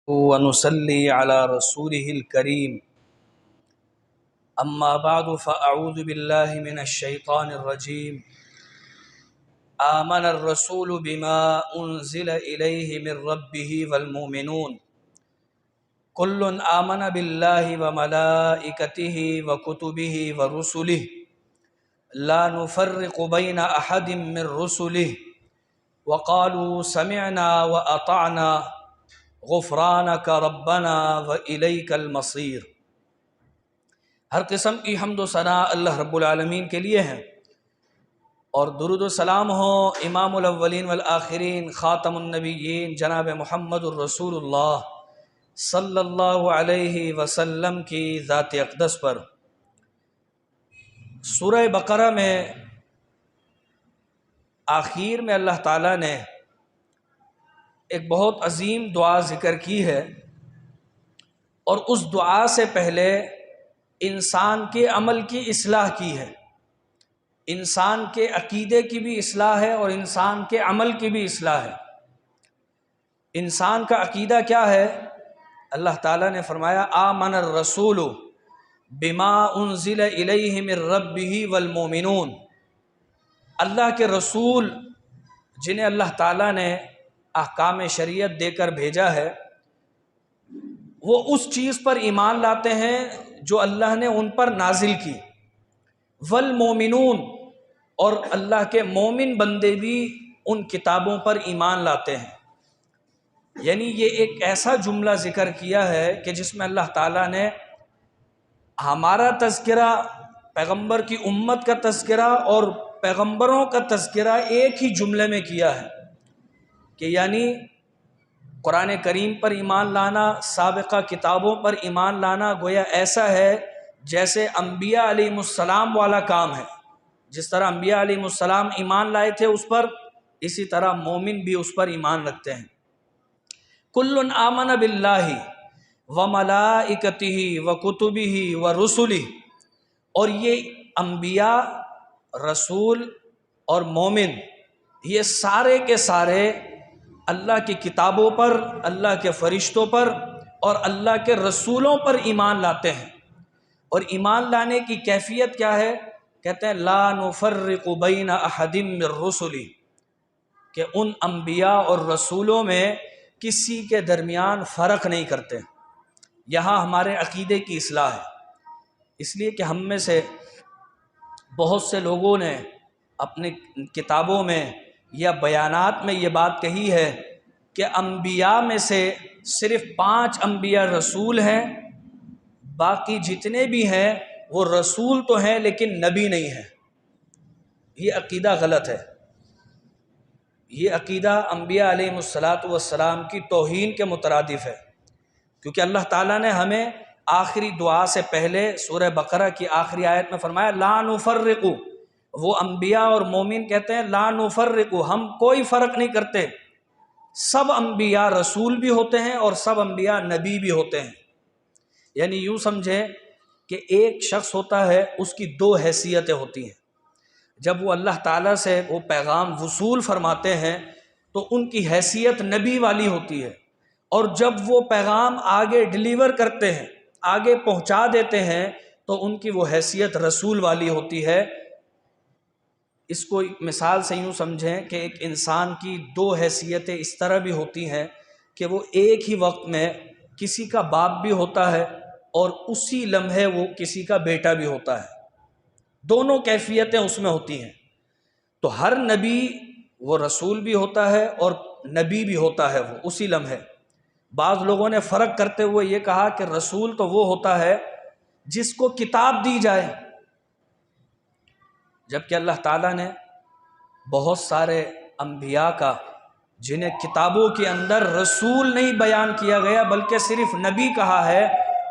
ونصلي على رسوله الكريم أما بعد فأعوذ بالله من الشيطان الرجيم آمن الرسول بما أنزل إليه من ربه والمؤمنون كل آمن بالله وملائكته وكتبه ورسله لا نفرق بين أحد من رسله وقالوا سمعنا وأطعنا غفرانک ربنا وإلیک المصیر۔ ہر قسم کی حمد و ثناء اللہ رب العالمین کے لیے ہیں، اور درود و سلام ہو امام الاولین والآخرین خاتم النبیین جناب محمد الرسول اللہ صلی اللہ علیہ وسلم کی ذات اقدس پر۔ سورہ بقرہ میں آخر میں اللہ تعالیٰ نے ایک بہت عظیم دعا ذکر کی ہے، اور اس دعا سے پہلے انسان کے عمل کی اصلاح کی ہے، انسان کے عقیدے کی بھی اصلاح ہے اور انسان کے عمل کی بھی اصلاح ہے۔ انسان کا عقیدہ کیا ہے؟ اللہ تعالیٰ نے فرمایا آمن الرسول بما انزل الیہ من ربہ والمؤمنون۔ اللہ کے رسول جنہیں اللہ تعالیٰ نے احکام شریعت دے کر بھیجا ہے، وہ اس چیز پر ایمان لاتے ہیں جو اللہ نے ان پر نازل کی، والمومنون، اور اللہ کے مومن بندے بھی ان کتابوں پر ایمان لاتے ہیں۔ یعنی یہ ایک ایسا جملہ ذکر کیا ہے کہ جس میں اللہ تعالیٰ نے ہمارا تذکرہ، پیغمبر کی امت کا تذکرہ اور پیغمبروں کا تذکرہ ایک ہی جملے میں کیا ہے، کہ یعنی قرآن کریم پر ایمان لانا، سابقہ کتابوں پر ایمان لانا گویا ایسا ہے جیسے انبیاء علیہ السلام والا کام ہے۔ جس طرح انبیاء علیہ السلام ایمان لائے تھے اس پر، اسی طرح مومن بھی اس پر ایمان رکھتے ہیں۔ کل آمن باللہ وملائکتہ وکتبہ ورسلہ، اور یہ انبیاء، رسول اور مومن، یہ سارے کے سارے اللہ کی کتابوں پر، اللہ کے فرشتوں پر اور اللہ کے رسولوں پر ایمان لاتے ہیں۔ اور ایمان لانے کی کیفیت کیا ہے؟ کہتے ہیں لا نفرق بین احد من رسلی، کہ ان انبیاء اور رسولوں میں کسی کے درمیان فرق نہیں کرتے۔ یہاں ہمارے عقیدے کی اصلاح ہے، اس لیے کہ ہم میں سے بہت سے لوگوں نے اپنی کتابوں میں یا بیانات میں یہ بات کہی ہے کہ انبیاء میں سے صرف 5 انبیاء رسول ہیں، باقی جتنے بھی ہیں وہ رسول تو ہیں لیکن نبی نہیں ہیں۔ یہ عقیدہ غلط ہے۔ یہ عقیدہ انبیاء علیہ السلام کی توہین کے مترادف ہے، کیونکہ اللہ تعالیٰ نے ہمیں آخری دعا سے پہلے سورہ بقرہ کی آخری آیت میں فرمایا لا نفرق، وہ انبیاء اور مومن کہتے ہیں لا نفرق، ہم کوئی فرق نہیں کرتے۔ سب انبیاء رسول بھی ہوتے ہیں اور سب انبیاء نبی بھی ہوتے ہیں۔ یعنی یوں سمجھیں کہ ایک شخص ہوتا ہے، اس کی 2 حیثیتیں ہوتی ہیں۔ جب وہ اللہ تعالیٰ سے وہ پیغام وصول فرماتے ہیں تو ان کی حیثیت نبی والی ہوتی ہے، اور جب وہ پیغام آگے ڈیلیور کرتے ہیں، آگے پہنچا دیتے ہیں، تو ان کی وہ حیثیت رسول والی ہوتی ہے۔ اس کو ایک مثال سے یوں سمجھیں کہ ایک انسان کی 2 حیثیتیں اس طرح بھی ہوتی ہیں کہ وہ ایک ہی وقت میں کسی کا باپ بھی ہوتا ہے اور اسی لمحے وہ کسی کا بیٹا بھی ہوتا ہے، دونوں کیفیتیں اس میں ہوتی ہیں۔ تو ہر نبی وہ رسول بھی ہوتا ہے اور نبی بھی ہوتا ہے وہ اسی لمحے۔ بعض لوگوں نے فرق کرتے ہوئے یہ کہا کہ رسول تو وہ ہوتا ہے جس کو کتاب دی جائے، جبکہ اللہ تعالیٰ نے بہت سارے انبیاء کا جنہیں کتابوں کے اندر رسول نہیں بیان کیا گیا بلکہ صرف نبی کہا ہے،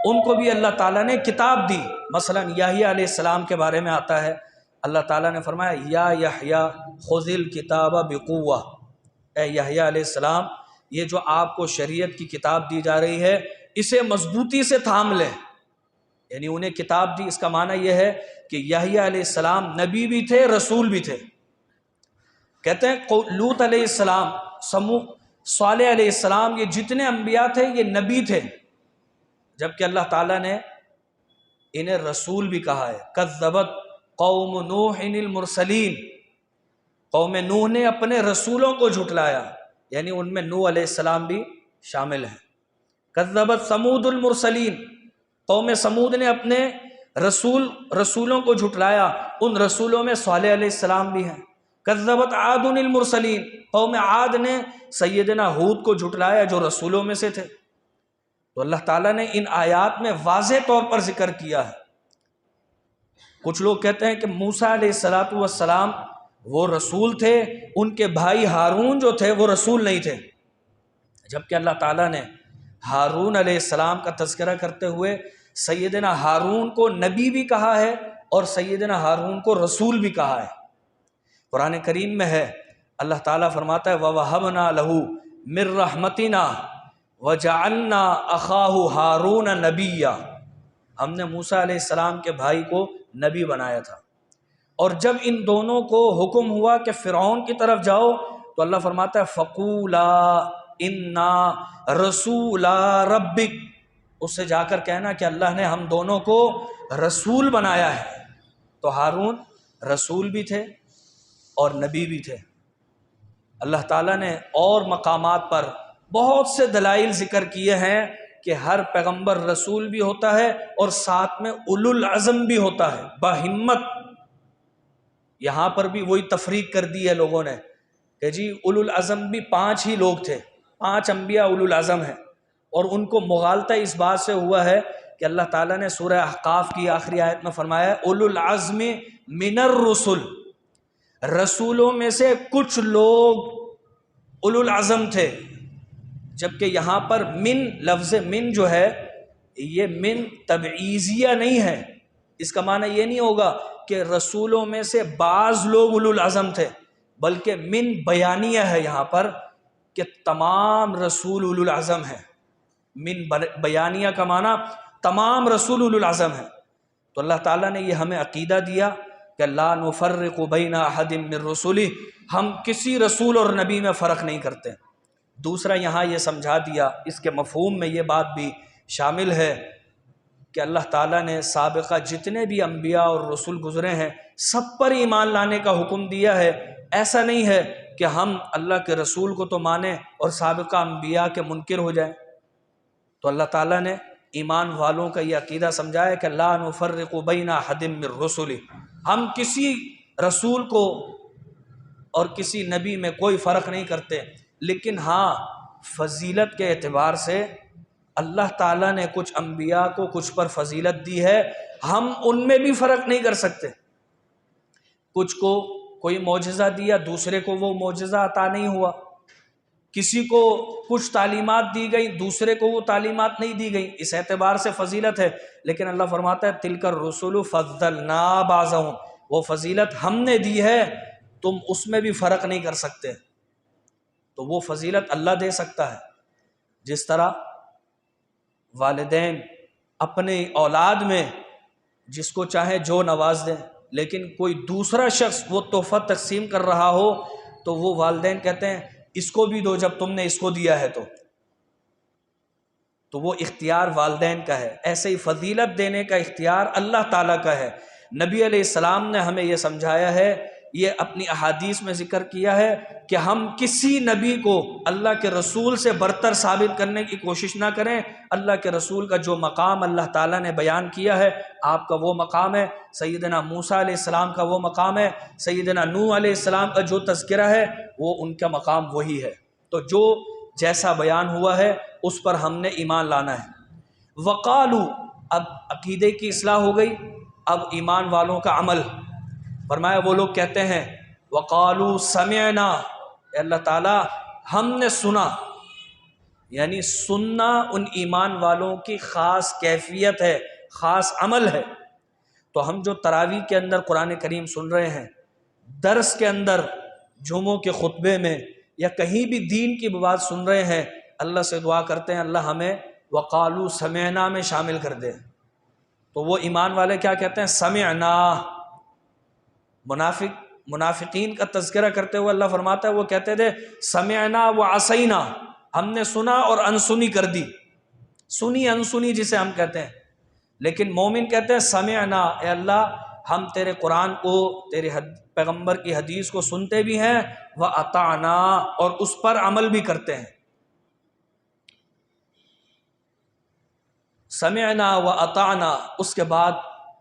ان کو بھی اللہ تعالیٰ نے کتاب دی۔ مثلا یحییٰ علیہ السلام کے بارے میں آتا ہے، اللہ تعالیٰ نے فرمایا یا یحییٰ خذ الکتاب بقوہ، اے یحییٰ علیہ السلام یہ جو آپ کو شریعت کی کتاب دی جا رہی ہے اسے مضبوطی سے تھام لیں۔ یعنی انہیں کتاب دی، اس کا معنی یہ ہے کہ یحییٰ علیہ السلام نبی بھی تھے، رسول بھی تھے۔ کہتے ہیں لوط علیہ السلام صالح علیہ السلام، یہ جتنے انبیاء تھے یہ نبی تھے، جبکہ اللہ تعالیٰ نے انہیں رسول بھی کہا ہے۔ کذبت قوم نوح المرسلین، قوم نوح نے اپنے رسولوں کو جھٹلایا، یعنی ان میں نوح علیہ السلام بھی شامل ہیں۔ کذبت ثمود المرسلین، قوم سمود نے اپنے رسولوں کو جھٹلایا، ان رسولوں میں صالح علیہ السلام بھی ہیں۔ کذبت عاد المرسلین، قوم عاد نے سیدنا ہود کو جھٹلایا جو رسولوں میں سے تھے۔ تو اللہ تعالیٰ نے ان آیات میں واضح طور پر ذکر کیا ہے۔ کچھ لوگ کہتے ہیں کہ موسیٰ علیہ السلام وہ رسول تھے، ان کے بھائی ہارون جو تھے وہ رسول نہیں تھے، جبکہ اللہ تعالیٰ نے ہارون علیہ السلام کا تذکرہ کرتے ہوئے سیدنا ہارون کو نبی بھی کہا ہے اور سیدنا ہارون کو رسول بھی کہا ہے۔ قرآن کریم میں ہے، اللہ تعالیٰ فرماتا ہے وَوَهَبْنَا لَهُ مِن رَحْمَتِنَا وَجَعَلْنَا أَخَاهُ هَارُونَ نَبِيًّا، ہم نے موسیٰ علیہ السلام کے بھائی کو نبی بنایا تھا۔ اور جب ان دونوں کو حکم ہوا کہ فرعون کی طرف جاؤ تو اللہ فرماتا ہے فَقُولَا إِنَّا رَسُولَا رَبِّكَ، اس سے جا کر کہنا کہ اللہ نے ہم دونوں کو رسول بنایا ہے۔ تو ہارون رسول بھی تھے اور نبی بھی تھے۔ اللہ تعالیٰ نے اور مقامات پر بہت سے دلائل ذکر کیے ہیں کہ ہر پیغمبر رسول بھی ہوتا ہے اور ساتھ میں اولو العزم بھی ہوتا ہے، باہمت۔ یہاں پر بھی وہی تفریق کر دی ہے لوگوں نے کہ جی اولو العزم بھی 5 ہی لوگ تھے، 5 انبیاء اولو العزم ہیں، اور ان کو مغالطہ اس بات سے ہوا ہے کہ اللہ تعالیٰ نے سورہ احقاف کی آخری آیت میں فرمایا ہے اولو العزم من الرسل، رسولوں میں سے کچھ لوگ اولو العزم تھے، جبکہ یہاں پر من، لفظ من جو ہے یہ من تبعیضیہ نہیں ہے، اس کا معنی یہ نہیں ہوگا کہ رسولوں میں سے بعض لوگ اولو العزم تھے، بلکہ من بیانیہ ہے یہاں پر کہ تمام رسول اولو العزم ہیں۔ من بیانیہ کا معنی تمام رسول اولو العزم ہیں۔ تو اللہ تعالیٰ نے یہ ہمیں عقیدہ دیا کہ لا نفرق بین احد من رسلہ، ہم کسی رسول اور نبی میں فرق نہیں کرتے۔ دوسرا یہاں یہ سمجھا دیا، اس کے مفہوم میں یہ بات بھی شامل ہے کہ اللہ تعالیٰ نے سابقہ جتنے بھی انبیاء اور رسول گزرے ہیں سب پر ایمان لانے کا حکم دیا ہے۔ ایسا نہیں ہے کہ ہم اللہ کے رسول کو تو مانیں اور سابقہ انبیاء کے منکر ہو جائیں۔ تو اللہ تعالیٰ نے ایمان والوں کا یہ عقیدہ سمجھایا کہ لا نفرق بین احد من رسلہ، ہم کسی رسول کو اور کسی نبی میں کوئی فرق نہیں کرتے، لیکن ہاں فضیلت کے اعتبار سے اللہ تعالیٰ نے کچھ انبیاء کو کچھ پر فضیلت دی ہے، ہم ان میں بھی فرق نہیں کر سکتے۔ کچھ کو کوئی معجزہ دیا، دوسرے کو وہ معجزہ عطا نہیں ہوا، کسی کو کچھ تعلیمات دی گئی، دوسرے کو وہ تعلیمات نہیں دی گئی، اس اعتبار سے فضیلت ہے۔ لیکن اللہ فرماتا ہے تلک الرسل فضلنا بعضهم، وہ فضیلت ہم نے دی ہے، تم اس میں بھی فرق نہیں کر سکتے۔ تو وہ فضیلت اللہ دے سکتا ہے، جس طرح والدین اپنے اولاد میں جس کو چاہے جو نواز دیں، لیکن کوئی دوسرا شخص وہ تحفہ تقسیم کر رہا ہو تو وہ والدین کہتے ہیں اس کو بھی دو جب تم نے اس کو دیا ہے تو وہ اختیار والدین کا ہے۔ ایسے ہی فضیلت دینے کا اختیار اللہ تعالیٰ کا ہے۔ نبی علیہ السلام نے ہمیں یہ سمجھایا ہے، یہ اپنی احادیث میں ذکر کیا ہے کہ ہم کسی نبی کو اللہ کے رسول سے برتر ثابت کرنے کی کوشش نہ کریں۔ اللہ کے رسول کا جو مقام اللہ تعالیٰ نے بیان کیا ہے آپ کا وہ مقام ہے، سیدنا موسیٰ علیہ السلام کا وہ مقام ہے، سیدنا نوح علیہ السلام کا جو تذکرہ ہے وہ ان کا مقام وہی ہے۔ تو جو جیسا بیان ہوا ہے اس پر ہم نے ایمان لانا ہے۔ وقالو، اب عقیدے کی اصلاح ہو گئی، اب ایمان والوں کا عمل۔ فرمایا وہ لوگ کہتے ہیں وقالو سمعنا، اے اللہ تعالیٰ ہم نے سنا، یعنی سننا ان ایمان والوں کی خاص کیفیت ہے، خاص عمل ہے۔ تو ہم جو تراویح کے اندر قرآن کریم سن رہے ہیں، درس کے اندر، جمعوں کے خطبے میں یا کہیں بھی دین کی بات سن رہے ہیں، اللہ سے دعا کرتے ہیں اللہ ہمیں وقالو سمعنا میں شامل کر دے۔ تو وہ ایمان والے کیا کہتے ہیں؟ سمعنا۔ منافق منافقین کا تذکرہ کرتے ہوئے اللہ فرماتا ہے وہ کہتے تھے سمعنا و عصینا، ہم نے سنا اور انسنی کر دی، سنی انسنی جسے ہم کہتے ہیں. لیکن مومن کہتے ہیں سمعنا، اے اللہ ہم تیرے قرآن کو، تیرے پیغمبر کی حدیث کو سنتے بھی ہیں، و اطعنا، اور اس پر عمل بھی کرتے ہیں. سمعنا و اطعنا. اس کے بعد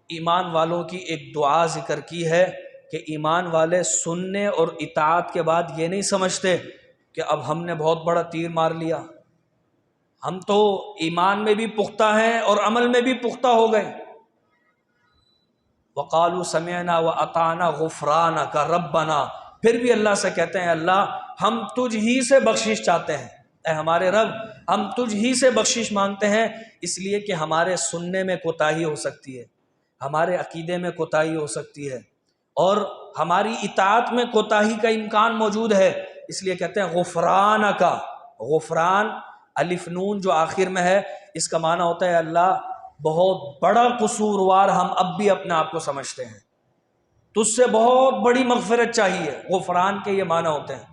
ایمان والوں کی ایک دعا ذکر کی ہے کہ ایمان والے سننے اور اطاعت کے بعد یہ نہیں سمجھتے کہ اب ہم نے بہت بڑا تیر مار لیا، ہم تو ایمان میں بھی پختہ ہیں اور عمل میں بھی پختہ ہو گئے. وقالوا سمعنا واطعنا غفرانک ربنا، پھر بھی اللہ سے کہتے ہیں اللہ ہم تجھ ہی سے بخشش چاہتے ہیں، اے ہمارے رب ہم تجھ ہی سے بخشش مانگتے ہیں، اس لیے کہ ہمارے سننے میں کوتاہی ہو سکتی ہے، ہمارے عقیدے میں کوتاہی ہو سکتی ہے، اور ہماری اطاعت میں کوتاہی کا امکان موجود ہے، اس لیے کہتے ہیں غفرانک. غفران الف نون جو آخر میں ہے، اس کا معنی ہوتا ہے اللہ بہت بڑا قصوروار ہم اب بھی اپنے آپ کو سمجھتے ہیں، تجھ سے بہت بڑی مغفرت چاہیے. غفران کے یہ معنی ہوتے ہیں.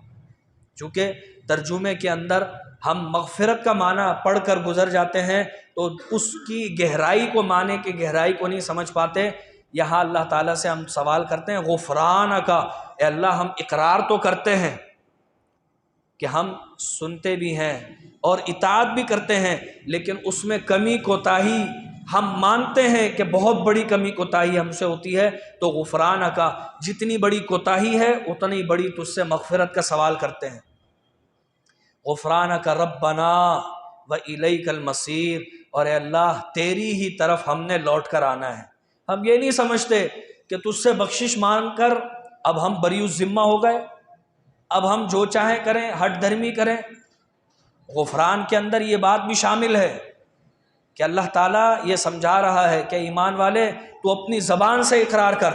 چونکہ ترجمے کے اندر ہم مغفرت کا معنی پڑھ کر گزر جاتے ہیں تو اس کی گہرائی کو، معنی کی گہرائی کو نہیں سمجھ پاتے. یہاں اللہ تعالیٰ سے ہم سوال کرتے ہیں غفرانک، اے اللہ ہم اقرار تو کرتے ہیں کہ ہم سنتے بھی ہیں اور اطاعت بھی کرتے ہیں، لیکن اس میں کمی کوتاہی ہم مانتے ہیں کہ بہت بڑی کمی کوتاہی ہم سے ہوتی ہے، تو غفرانک جتنی بڑی کوتاہی ہے اتنی بڑی تجھ سے مغفرت کا سوال کرتے ہیں. غفرانک ربنا والیک المصیر، اور اے اللہ تیری ہی طرف ہم نے لوٹ کر آنا ہے. ہم یہ نہیں سمجھتے کہ تجھ سے بخشش مانگ کر اب ہم بری الذمہ ہو گئے، اب ہم جو چاہیں کریں، ہٹ دھرمی کریں. غفران کے اندر یہ بات بھی شامل ہے کہ اللہ تعالیٰ یہ سمجھا رہا ہے کہ ایمان والے تو اپنی زبان سے اقرار کر،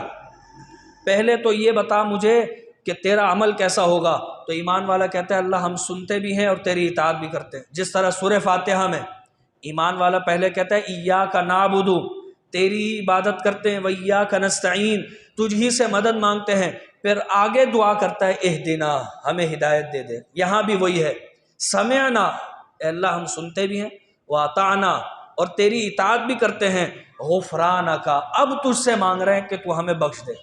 پہلے تو یہ بتا مجھے کہ تیرا عمل کیسا ہوگا. تو ایمان والا کہتا ہے اللہ ہم سنتے بھی ہیں اور تیری اطاعت بھی کرتے ہیں. جس طرح سورہ فاتحہ میں ایمان والا پہلے کہتا ہے ایاک نعبد، تیری عبادت کرتے ہیں، وایاک نستعین، تجھ ہی سے مدد مانگتے ہیں، پھر آگے دعا کرتا ہے اہدنا، ہمیں ہدایت دے دے. یہاں بھی وہی ہے سمعنا، اے اللہ ہم سنتے بھی ہیں، واطعنا اور تیری اطاعت بھی کرتے ہیں، غفرانک اب تجھ سے مانگ رہے ہیں کہ تو ہمیں بخش دے،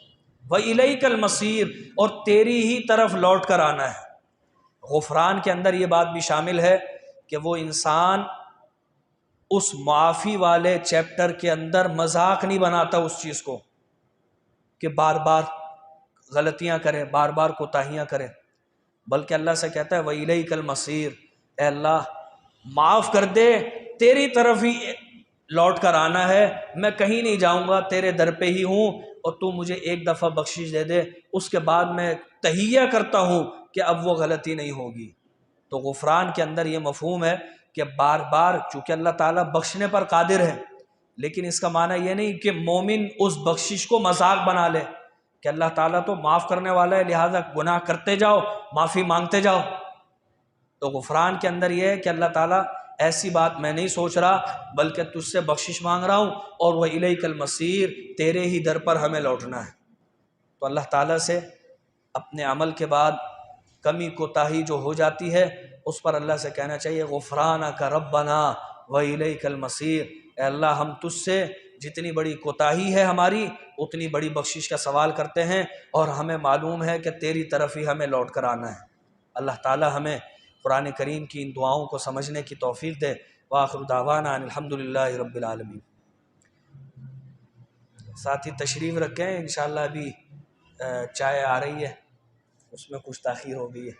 وَإِلَيْكَ الْمَصِيرُ اور تیری ہی طرف لوٹ کر آنا ہے. غفران کے اندر یہ بات بھی شامل ہے کہ وہ انسان اس معافی والے چیپٹر کے اندر مذاق نہیں بناتا اس چیز کو کہ بار بار غلطیاں کریں، بار بار کوتاہیاں کریں، بلکہ اللہ سے کہتا ہے وَإِلَيْكَ الْمَصِيرُ، اے اللہ معاف کر دے، تیری طرف ہی لوٹ کر آنا ہے، میں کہیں نہیں جاؤں گا، تیرے در پہ ہی ہوں، اور تو مجھے ایک دفعہ بخشش دے دے، اس کے بعد میں تہیہ کرتا ہوں کہ اب وہ غلطی نہیں ہوگی. تو غفران کے اندر یہ مفہوم ہے کہ بار بار، چونکہ اللہ تعالیٰ بخشنے پر قادر ہے، لیکن اس کا معنی یہ نہیں کہ مومن اس بخشش کو مذاق بنا لے کہ اللہ تعالیٰ تو معاف کرنے والا ہے لہذا گناہ کرتے جاؤ، معافی مانگتے جاؤ. تو غفران کے اندر یہ ہے کہ اللہ تعالیٰ ایسی بات میں نہیں سوچ رہا، بلکہ تجھ سے بخشش مانگ رہا ہوں، اور وَإِلَيْكَ الْمَصِيرُ تیرے ہی در پر ہمیں لوٹنا ہے. تو اللہ تعالیٰ سے اپنے عمل کے بعد کمی کوتاہی جو ہو جاتی ہے اس پر اللہ سے کہنا چاہیے غفرانک ربنا وَإِلَيْكَ الْمَصِيرُ، اے اللہ ہم تجھ سے جتنی بڑی کوتاہی ہے ہماری اتنی بڑی بخشش کا سوال کرتے ہیں، اور ہمیں معلوم ہے کہ تیری طرف ہی ہمیں لوٹ کر آنا ہے. اللہ تعالیٰ ہمیں قرآن کریم کی ان دعاؤں کو سمجھنے کی توفیق دے. وآخر دعوانا ان الحمدللہ رب العالمین. ساتھی تشریف رکھیں، انشاءاللہ ابھی چائے آ رہی ہے، اس میں کچھ تاخیر ہو گئی ہے.